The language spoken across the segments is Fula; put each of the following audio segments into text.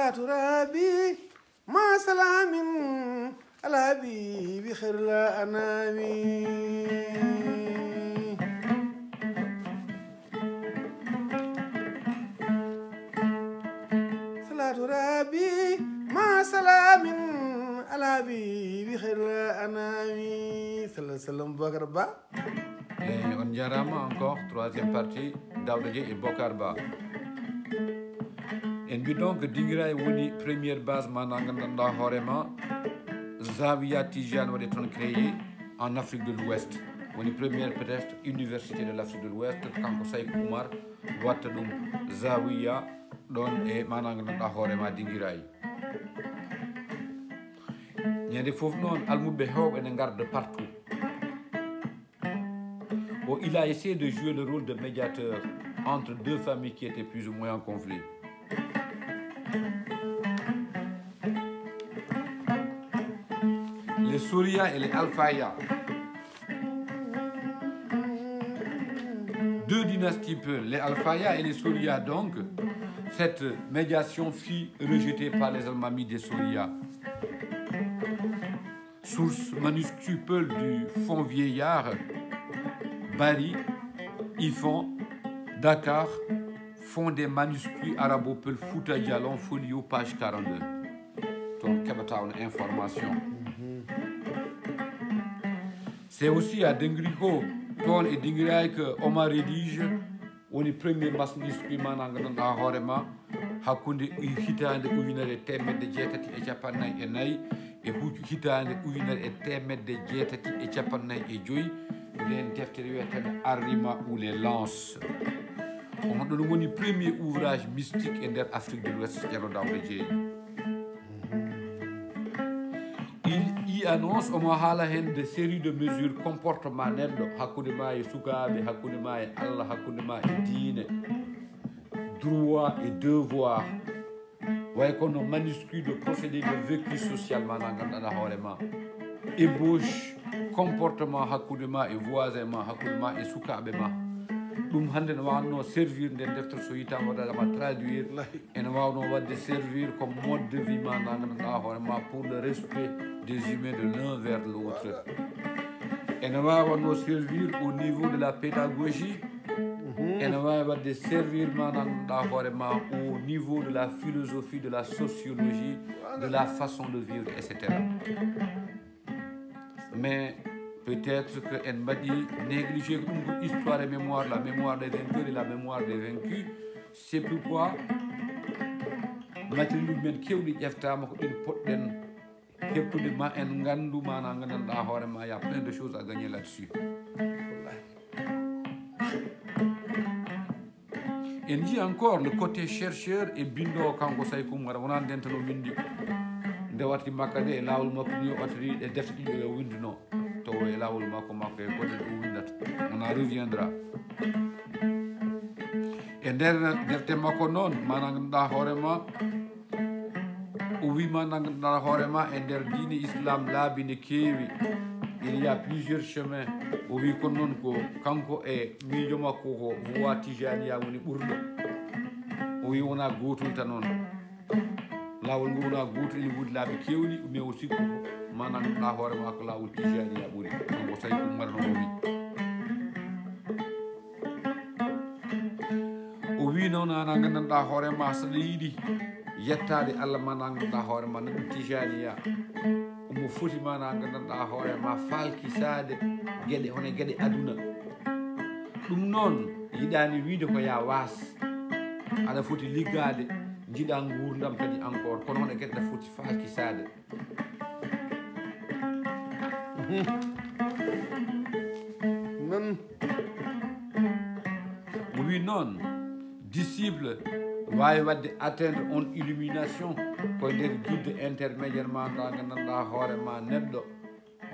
صلاة ربي مع سلام على حبيبي خير الأنام صلاة ربي مع سلام على حبيبي خير الأنام صلى الله عليه وسلم Boubacar Ba. Et on jarama encore, troisième partie, Daouda Dieng et Bokar Ba. En mbi donc dinguira e woni première base mana gandanɗa hoorema Zawiya Tijane waɗi toon créé en Afrique de l'Ouest. Woni première peut-être université de l'Afrique de l'Ouest kanko Saykou Oumar watta ɗum Zawiya ɗon e mana gandanɗa hoorema dinguirayi. ñande foof noon almuɓe hewɓe ne garda partout. Bon, il a essayé de jouer le rôle de médiateur entre deux familles qui étaient plus ou moins en conflit. Les Souria et les Alfaya. Deux dynasties peu, les Alfaya et les Souria donc. Cette médiation fut rejetée par les Almamis des Souria. Source manuscrite du Fonds Vieillard, Bari, Ifon, Dakar, Fonds des manuscrits arabo-peul Fouta Dialon, folio, page 42. Donc, une information. C'est aussi à Dengriko, Ton et Dingrai que Omar rédige, on est premier manuscrit manangan à Horema, Hakunde Hitande Uvinare Temed de Jetati et Japanai et Nai, et Hitande Uvinare Temed de Jetati et Japanai et Joy. Les deftere Arima ou les lances. On a donné le premier ouvrage mystique en Afrique de l'Ouest. Il y annonce des séries de mesures comportementales Hakudema et Soukabe, Hakudema et Allah, Hakudema et Dine, droit et devoir. Voyez qu'on a manuscrit de procédés de vécu socialement dans la Horema. Ébauche, comportement hakudema et voisinma hakudema et soukabema dum hande no wawno servir nden deftere so yitama waɗama traduire ene wawno wadde servir comme mode de vie ma gandanɗa hoorema pour le respect des humains de l'un vers l'autre ene wawno servir au niveau de la pédagogie ene wawi wadde servir ma gandanɗa hoorema au niveau de la philosophie, de la sociologie, de la façon de vivre, etc. Mais peut-être qu'elle m'a dit négliger l'histoire et mémoire, la mémoire des vainqueurs et la mémoire des vaincus. C'est pourquoi matériel men kewɗi ƴeftama ko ɗin poɗɗen heppude ma en gandu mana gandanɗa hoorema, y a plein de choses à gagner là-dessus. En dit encore le côté chercheur et bindo kanko Saykou Oumar wona ndentano windi nde warti makka de e lawol makko ni o watiri e defte ɗiɗo yo winduno to e lawol makko e goɗɗe ɗo windata on en reviendra e nder defte makko noon mana ganduɗa hoorema o wima ganduɗa hoorema e nder diine islam laabi ne keewi il y a plusieurs chemins o wi kon noon ko kanko e miijo makko ko voie tijaniya woni ɓurɗo o wi wona gotol tan noon lawol ngo wona gotol ene woodi laabi kewɗi mais o sikku mana ganduɗa hoorema ko lawol tijaniya ɓuuri kanko Saykou Oumar noon o wi noon ana gandanɗa hoorema saɗa yiiɗi yettade Allah mana ganduɗa hoorema no ɗum tijaniya omo foti mana gandanɗa hoorema falkisade gueɗe hono gueɗe aduna ɗum noon yiɗani wiide ko ya waas aɗa foti liggade jiiɗa gurdam kadi encore kono hono gueɗe ɗa foti falkisade non o wi noon disciple wawi wadde atteindre on illumination koye nder guide intermédiaire ma nda gandanɗa hoorema neɗɗo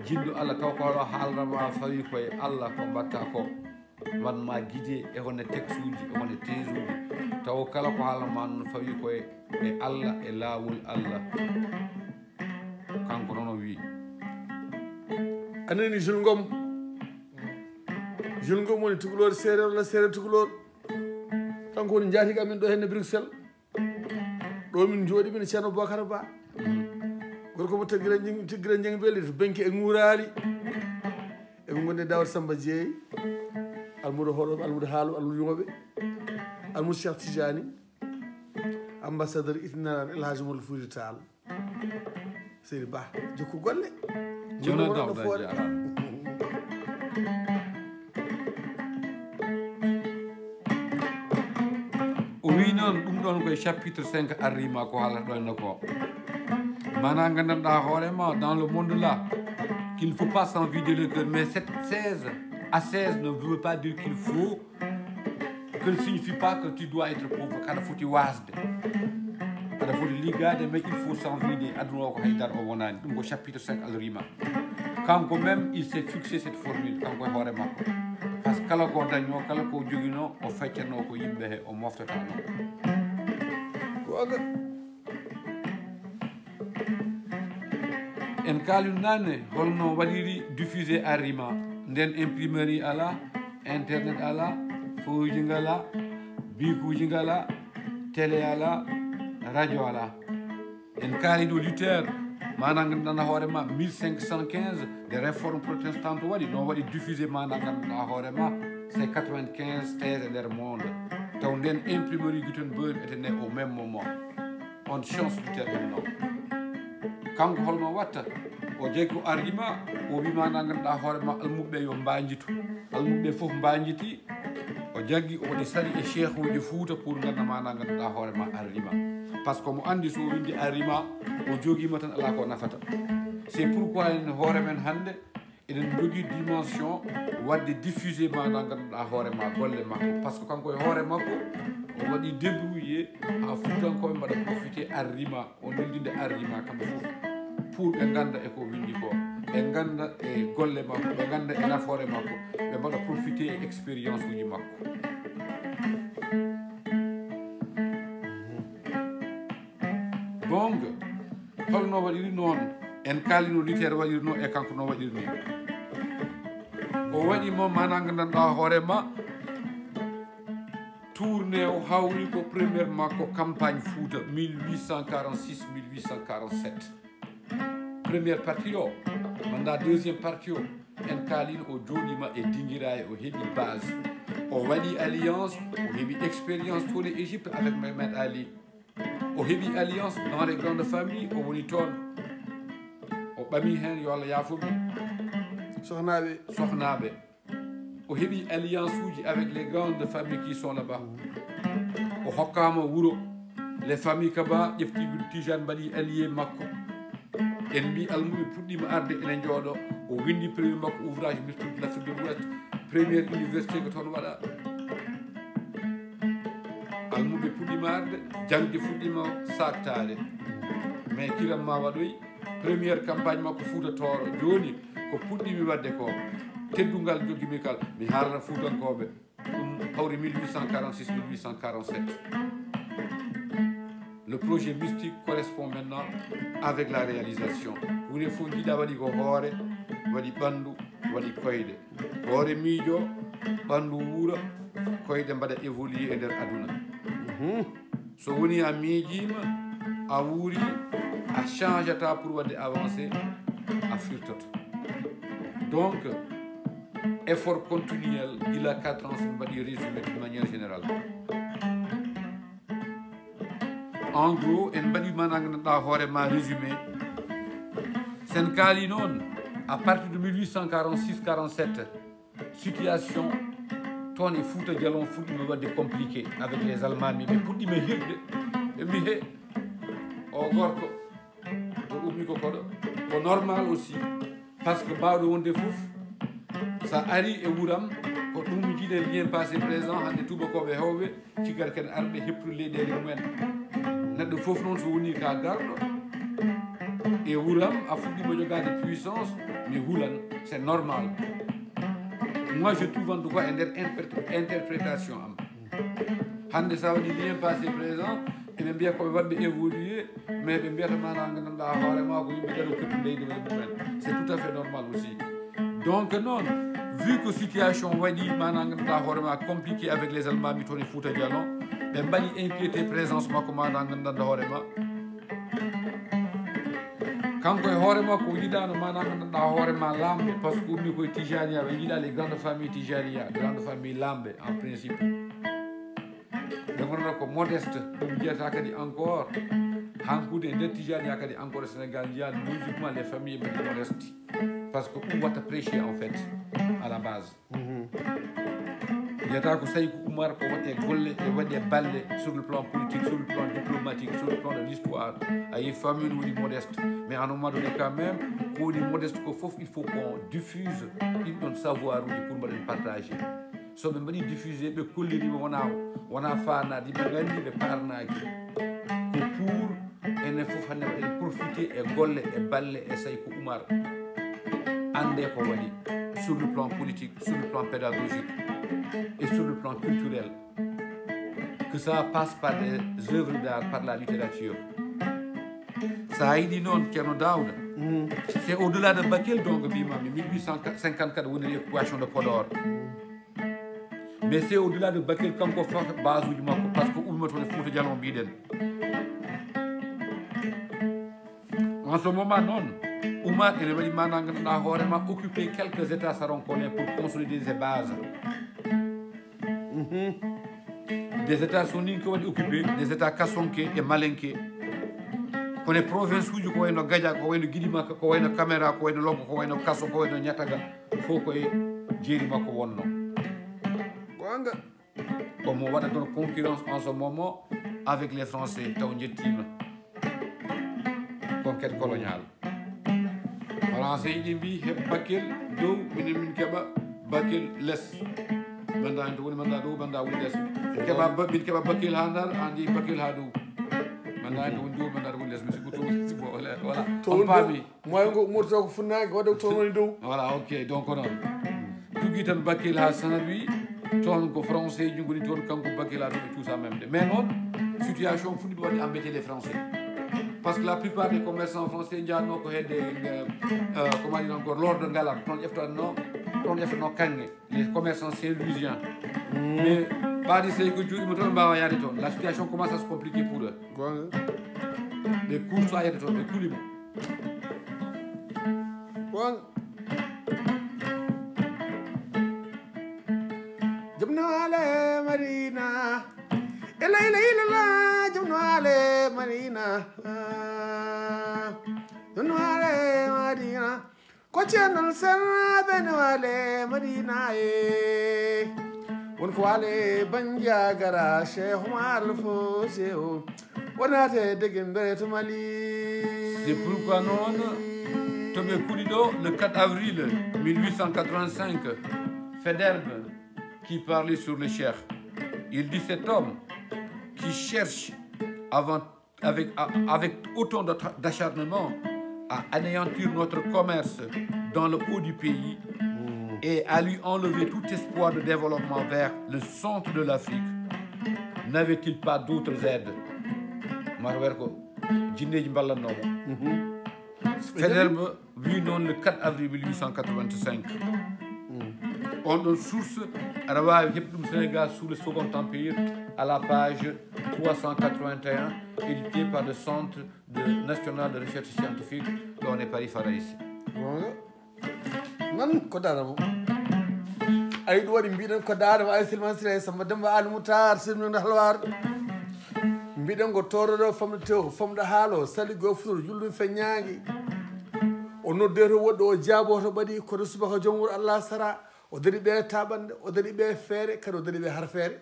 jiɗɗo Allah taw ko hoɗo haalrama fawi koye Allah ko mbatta ko wanma guide e hono texte uji e hono thèse uji taw kala ko haalrama noon fawi koye e Allah e laawol Allah kanko noon o wi anani Jules Ngom Jules Ngom woni tukulor séréer walla séréer tukulor kanko woni jaatiga men ɗo henne Bruxelles ɗo min jooɗi min ceerno Bocar Ba gorko mo tiggira jeng beeli to benki e ŋuurali eɓe gonne Dawar Samba Jeeyi almudo hoɗoɓe almudo haalo almudo yumoɓe almudo Cheikh Tidiane ambassadeur itinéraire El Hadji Modou Fouti Tall Seydi Ba jokku golle jona dawda jarama o wi noon ɗum ɗon koye chapitre 5 arrima ko haalata ɗo henna ko mana gandanɗa hoorema dans le monde là qu'il ne faut pas s'envider le cœur mais cette 16 à 16 ne veut pas dire qu'il faut que ne signifie pas que tu dois être pauvre kada foti wasde kada foti liggade mais il faut s'envider aduna o ko haydara o wonani ɗum ko chapitre 5 alrima kanko même il s'est fixé cette formule kanko e hoore makko par ce que kala ko daño kala ko joguino o feccatno ko yimɓe he o moftatano goga en kaali nane holno waɗiri diffusé arrima nden imprimerie ala internet ala feuji ngala bikuji ngala télé ala radio ala en kaali ɗo Luther mana ganduɗa hoorema 1515 des réformes protestantes waɗi no waɗi diffusé mana ganduɗa hoorema c'est 95 thèses e nder monde taw nden imprimerie Gutenberg était né au même moment on chance Luther en noon kanko holno watta o jeeyi ko arrima o wima na ganduɗa hoorema almuɓeɓe yo mbajitu almuɓeɓe foof mbajiti o jaggi o waɗi sali e cheikh uji Fouta pour gandama na ganduɗa hoorema arrima par ce que mo andi so windi arrima o joguima tan ala ko nafata c'est pourquoi en hoore men hande eɗen jogui dimension wadde diffusé ma na ganduɗa hoorema golle makko par ce que kanko e hoore makko o waɗi débrouillé ha Foutankoɓe mbaɗa profité arrima o noddinde arrima kamɓe foof pour ɓe ganda e ko windi ko ɓe ganda e golle makko ɓe ganda e nafoore makko ɓe mbaɗa profité e expérience uji makko donc holno waɗiri noon en kaalino Luther waɗirno e kanko no waɗirni o waɗimo mana gandanɗa hoorema tourné o hawri ko premièrement ko campagne Fouta 1846 1847 première partie o manda deuxième partie o en kaalino o jooɗima e Dinguiraye o heeɓi base o waɗi alliance o heeɓi expérience toon e Égypte avec Mehmed Ali o heeɓi alliance dans les grandes familles o woni toon o ɓami hen yo Allah yaafumi sohnaɓe o heeɓi alliance uji avec les grandes familles qui sont là-bas o hokkama wuuro les familles Kaba ƴefti Tijane mbaɗi allié makko en mbi almuɓe puɗɗima arde ene jooɗo o windi premier makko ouvrage l'histoire de l'Afrique de l'Ouest première université ko toon waɗa almuɓe puɗɗima arde jangde fuɗɗima saktade mais kiram ma waɗoy première campagne makko Fouta Tooro joni ko puɗɗimi wadde ko teddungal joguimi kal mi haalana Foutankoɓe ɗum hawri 1846 1847 le projet mystique correspond maintenant avec la réalisation wuure fof jiiɗa waɗi ko hoore waɗi ɓandu waɗi koyɗe hoore miijo ɓandu wuura koyɗe mbaɗa évoluer e nder aduna so woni a miijima a wuuri a changeta pour wadde avancé a firtoto donc effort continuel gila 4 ans somi mbaɗi résumé de manière générale en gros en mbaɗi mana gandanɗa hoorema résumé sen kaali noon à partir de 1846 47 situation toon e Fouta Djallon fuɗɗima wadde compliqué avec les Almami ɓe puɗɗima hirde ɓe mbi he o gorko o ummi ko koɗo ko normal aussi par ce que mbawɗo wonde foof sa ari e wuuram ko ɗum jiiɗen lien passé présent hande tubakoɓe hewɓe ciggal kene arɓe heppude leyɗele mumen neɗɗo foof noon so woni ka garɗo e wuuram a fuɗɗima jogade puissance mi huulan c'est normal moi je trouve en tout cas e nder interprétation am hande sa waɗi lien passé présent eɓe mbiya koɓe waɗɓe évoluer mais ɓe mbiyata mana gandanɗa hoorema ko yimɓe ɗaɗo kettu leydi mumen c'est tout à fait normal aussi donc noon vu que situation waɗi mana gandanɗa hoorema compliqué avec les Almami toon e Fouta Djallon ɓe mbaɗi inquiété présence makko ma na gandanɗa hoorema kanko e hoore makko o yiɗano ma na gandanɗa hoorema lamɓe par ce que ummi koye tijania ɓe jiiɗa les grandes familles tijania grande famille lamɓe en principe ɓe gonata ko modeste ɗum jiyata kadi encore hankude e nder tijania kadi encore sénégal jiyan logiquement les familles mbaɗi modeste par ce que ɗum watta prêcher en fait à la base yiyata ko Saykou Oumar ko waɗe golle e waɗe balle sur le plan politique sur le plan diplomatique sur le plan de l'histoire ayi famille woni modeste mais à un moment donné quand même ko woni modeste ko foof il faut qu'on diffuse ɗin ɗon savoir uji pour mbaɗen partager so ɓe mbaɗi diffusé ɓe kollirima wona fanade ɓe gandi ɓe parnaki ko pour enen foof hannde waɗen profité e golle e balle e Saykou Oumar ande ko waɗi sur le plan politique sur le plan pédagogique et sur le plan culturel, que ça passe par des œuvres d'art, par la littérature. Ça a dit non, Kerno Daouda. C'est au-delà de Bakel, donc, 1854, où on a l'équation de Podor. Mais c'est au-delà de Bakel, comme on fait base du Mako, parce qu'on met le foot de Dialon Biden. En ce moment, non. Oumar et le Baliman ont occupé quelques États saroncolais pour consolider ses bases. Des États sunniques qui ont occupé, des États Kassonké et Malinké. Pour les provinces où il y a Gadja, il y a Guidima, il y a Caméra, il y a Lobo, il y a Kasso, il y a Nyataga, il faut que Djirima Kowonno. Comme on va dans une concurrence en ce moment avec les Français, Taounjetim, conquête coloniale. Français, ils disent Bakel, d'où, Bakel, laisse. Banda en tooni banda ɗo banda woni less ɓin keɓa bakkil ha ndar an jeeyi bakkil ha dow banda en woni dow banda woni less mi sigo to voilà on paami moy ngo ummoto ko funnaki waɗa toon woni dow voilà ok donc noon tugui tan bakkil ha Saint-Louis toon ko français ji goni toon kanko bakkil ha ɗo ɓe cuusa memde mais noon situation fuɗɗiɗo waɗi embêté les français parce que la plupart des commerçants français jahno ko hedde comment dire encore l'ordre ngalam toon ƴeftanno toon ƴeftanno kanŋe les commerçants saint-louisiens mais ɓaadi sey ko juuɗima toon mbawa yaade toon la situation commence à se compliquer pour eux ɓe courso a yedde toon ɓe kulima jumnale marina elayla ilala jumnale marina jumnale marina ko ceenal sernaɓe ne wale madina e wonko wale bandiagara cheikh Oumar Fouti o wonate deguen mbere to Mali. C'est pourquoi non toɓe kuuɗi ɗo le 4 avril 1885 Faidherbe qui parlait sur le cheikh, il dit cet homme qui cherche avec autant d'acharnement à anéantir notre commerce dans le haut du pays et à lui enlever tout espoir de développement vers le centre de l'Afrique, n'avait-il pas d'autres aides? Marwerko, Djineji Ballanoma. Faidherbe, lui non le 4 avril 1885. On donne source à Sénégal sous le Second Empire à la page 381, édité par le Centre national de recherche scientifique dont on est Paris Faraïs. Non, Kodara. Ay do wadi mbiɗen ko daadama ay silman sira samba demba almutar silmin halwar mbiɗen go toroɗo famde tew ko famde haalo sali go futur juldum fe ñaagi o noddete woɗɗo o jaaboto ɓaɗi kono subaka joom wuro Allah sara o dari ɓe taɓande o dari ɓe feere kadi o dari ɓe har feere.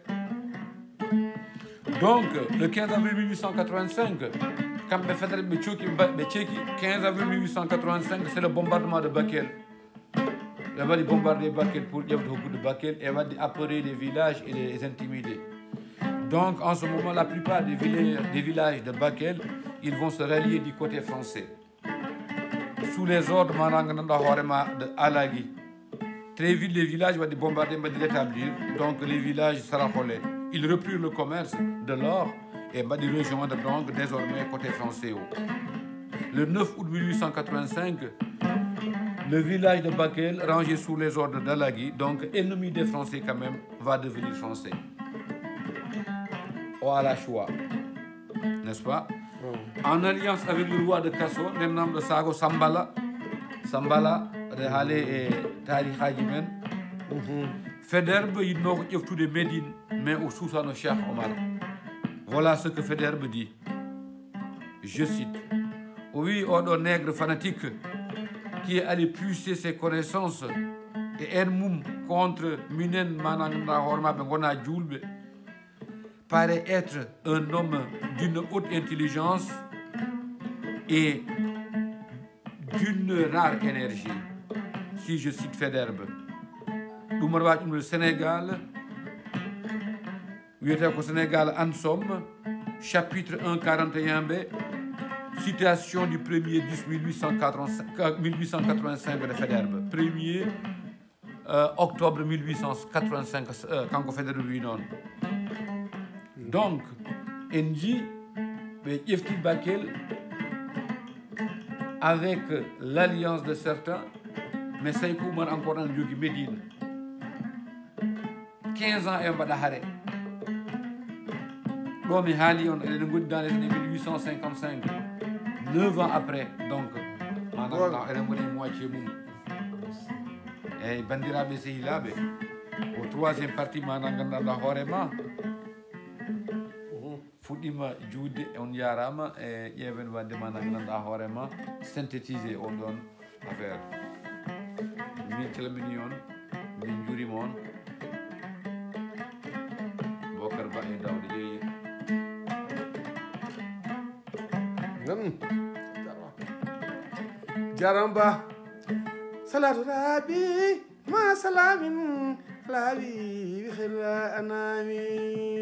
Donc le 15 avril 1885 kamɓe Faidherbe ɓe ceeki 15 avril 1885 c'est le bombardement de Bakel. Il va bombarder Bakel pour beaucoup de Bakel et va apeurer les villages et les intimider. Donc en ce moment, la plupart des villages de Bakel, ils vont se rallier du côté français. Sous les ordres de Alagui. Très vite, les villages vont bombarder, vont rétablir. Donc les villages sarakholais, ils reprirent le commerce de l'or et vont rejoindre donc désormais côté français. Le 9 août 1885, le village de Bakel, rangé sous les ordres d'Alagui, donc ennemi des Français quand même, va devenir français. la choix, n'est-ce pas? En alliance avec le roi de Kasso, Nemnam de Sago Sambala, de Hale et Tari Hajimen, Faidherbe, il n'a pas tout de Médine, mais au Soussano Cheikh Omar. Voilà ce que Faidherbe dit. Je cite. Oui, Odo nègre fanatique qui est allé puiser ses connaissances et Ermoum contre Minen Mananda Horma Bengona Djoulbe paraît être un homme d'une haute intelligence et d'une rare énergie. Si je cite Faidherbe. Le Sénégal, au Sénégal en somme, chapitre 1, 41b, citation du 1er 10 1885 de Faidherbe. 1er octobre 1885, quand Faidherbe lui donne. Donc, Nji, Yefti Bakel, avec l'alliance de certains, mais Seïkou Oumar encore dans le Médine. 15 ans et Badahare. Comme Hali, on est dans les années 1855. 9 ans après, donc, on est moitié moum. Et Bandira Besseilabe, au troisième parti, Mananganda Horema. Foudima Jude on Yarama et Yeven Vandemana Horema, synthétisé au don affaire. Milklaminion, Minjurimon, Bokarba et Daoudi. Jaramba Salatu Rabi Ma Salamin Labi Khila Anami